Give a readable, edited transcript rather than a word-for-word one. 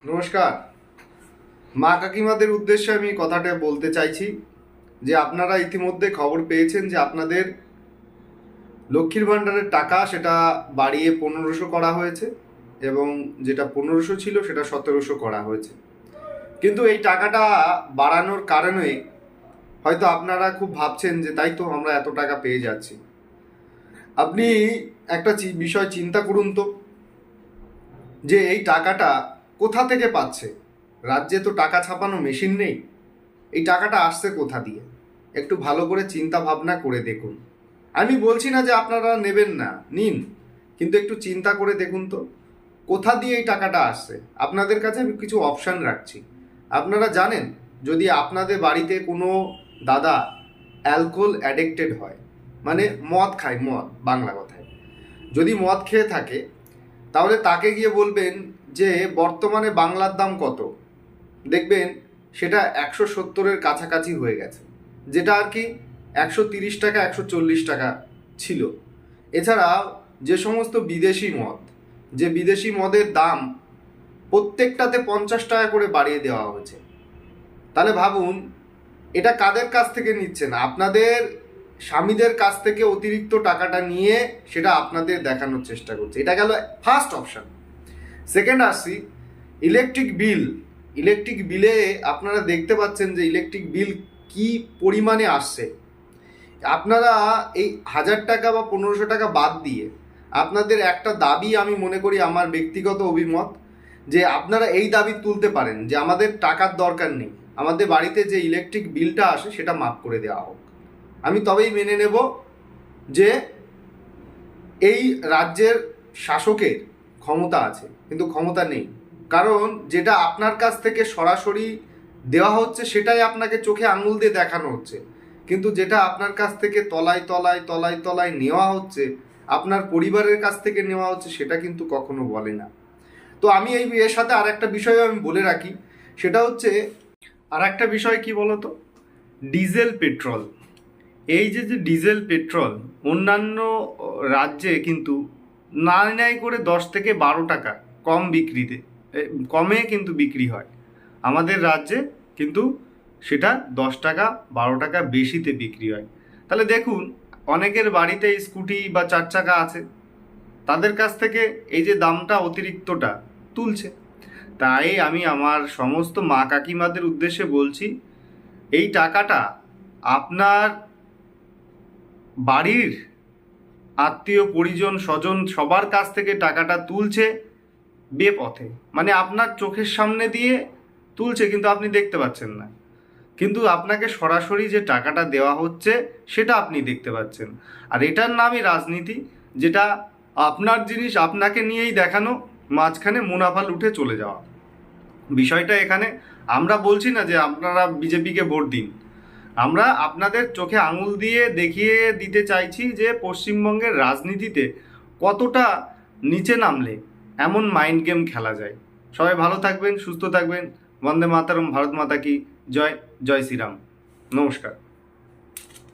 নমস্কার। মা কাকিমাদের উদ্দেশ্যে আমি কথাটা বলতে চাইছি যে আপনারা ইতিমধ্যে খবর পেয়েছেন যে আপনাদের লক্ষ্মীর ভাণ্ডারের টাকা সেটা বাড়িয়ে 1500 করা হয়েছে এবং যেটা 1500 ছিল সেটা 1700 করা হয়েছে। কিন্তু এই টাকাটা বাড়ানোর কারণে হয়তো আপনারা খুব ভাবছেন যে তাই তো আমরা এত টাকা পেয়ে যাচ্ছি। আপনি একটা বিষয় চিন্তা করুন তো, যে এই টাকাটা কোথা থেকে পাচ্ছে। রাজ্যে তো টাকা ছাপানো মেশিন নেই, এই টাকাটা আসছে কোথা দিয়ে? একটু ভালো করে চিন্তা ভাবনা করে দেখুন। আমি বলছি না যে আপনারা নেবেন না, নিন, কিন্তু একটু চিন্তা করে দেখুন তো কোথা দিয়ে এই টাকাটা আসছে। আপনাদের কাছে আমি কিছু অপশান রাখছি। আপনারা জানেন, যদি আপনাদের বাড়িতে কোনো দাদা অ্যালকোহল অ্যাডিক্টেড হয়, মানে মদ খায়, মদ বাংলা কথায়, যদি মদ খেয়ে থাকে, তাহলে তাকে গিয়ে বলবেন যে বর্তমানে বাংলার দাম কত, দেখবেন সেটা 170-এর কাছাকাছি হয়ে গেছে, যেটা আর কি 130 টাকা 140 টাকা ছিল। এছাড়া যে সমস্ত বিদেশি মদ, যে বিদেশি মদের দাম প্রত্যেকটাতে 50 টাকা করে বাড়িয়ে দেওয়া হয়েছে। তাহলে ভাবুন, এটা কাদের কাছ থেকে নিচ্ছেন? আপনাদের স্বামীদের কাছ থেকে অতিরিক্ত টাকাটা নিয়ে সেটা আপনাদের দেখানোর চেষ্টা করছে। এটা গেল ফার্স্ট অপশান। সেকেন্ড আসছি, ইলেকট্রিক বিল। ইলেকট্রিক বিলে আপনারা দেখতে পাচ্ছেন যে ইলেকট্রিক বিল কি পরিমাণে আসছে। আপনারা এই 1000 টাকা বা 1500 টাকা বাদ দিয়ে আপনাদের একটা দাবি, আমি মনে করি, আমার ব্যক্তিগত অভিমত, যে আপনারা এই দাবি তুলতে পারেন যে আমাদের টাকার দরকার নেই, আমাদের বাড়িতে যে ইলেকট্রিক বিলটা আসে সেটা মাফ করে দেওয়া হোক। আমি তবেই মেনে নেব যে এই রাজ্যের শাসকের ক্ষমতা আছে, কিন্তু ক্ষমতা নেই। কারণ যেটা আপনার কাছ থেকে সরাসরি দেওয়া হচ্ছে সেটাই আপনাকে চোখে আঙুল দিয়ে দেখানো হচ্ছে, কিন্তু যেটা আপনার কাছ থেকে তলায় তলায় তলায় তলায় নেওয়া হচ্ছে, আপনার পরিবারের কাছ থেকে নেওয়া হচ্ছে, সেটা কিন্তু কখনো বলে না। তো আমি এর সাথে আর একটা বিষয় আমি বলে রাখি, সেটা হচ্ছে, আর একটা বিষয় কি বলতো, ডিজেল পেট্রোল। এই যে যে ডিজেল পেট্রোল অন্যান্য রাজ্যে কিন্তু নাই করে 10 থেকে 12 টাকা কম বিক্রিতে, কমে কিন্তু বিক্রি হয়। আমাদের রাজ্যে কিন্তু সেটা 10 টাকা 12 টাকা বেশিতে বিক্রি হয়। তাহলে দেখুন, অনেকের বাড়িতে স্কুটি বা 4 চাকা আছে, তাদের কাছ থেকে এই যে দামটা অতিরিক্তটা তুলছে। তাই আমি আমার সমস্ত মা কাকিমাদের উদ্দেশ্যে বলছি, এই টাকাটা আপনার বাড়ির আত্মীয় পরিজন স্বজন সবার কাছ থেকে টাকাটা তুলছে বেপথে, মানে আপনার চোখের সামনে দিয়ে তুলছে কিন্তু আপনি দেখতে পাচ্ছেন না, কিন্তু আপনাকে সরাসরি যে টাকাটা দেওয়া হচ্ছে সেটা আপনি দেখতে পাচ্ছেন। আর এটার নামই রাজনীতি, যেটা আপনার জিনিস আপনাকে নিয়েই দেখানো, মাঝখানে মুনাফা লুটে চলে যাওয়া। বিষয়টা এখানে আমরা বলছি না যে আপনারা বিজেপিকে ভোট দিন, আমরা আপনাদের চোখে আঙুল দিয়ে দেখিয়ে দিতে চাইছি যে পশ্চিমবঙ্গের রাজনীতিতে কতটা নিচে নামলে এমন মাইন্ড গেম খেলা যায়। সবাই ভালো থাকবেন, সুস্থ থাকবেন। বন্দে মাতরম, ভারত মাতা কি জয়, জয় শ্রীরাম। নমস্কার।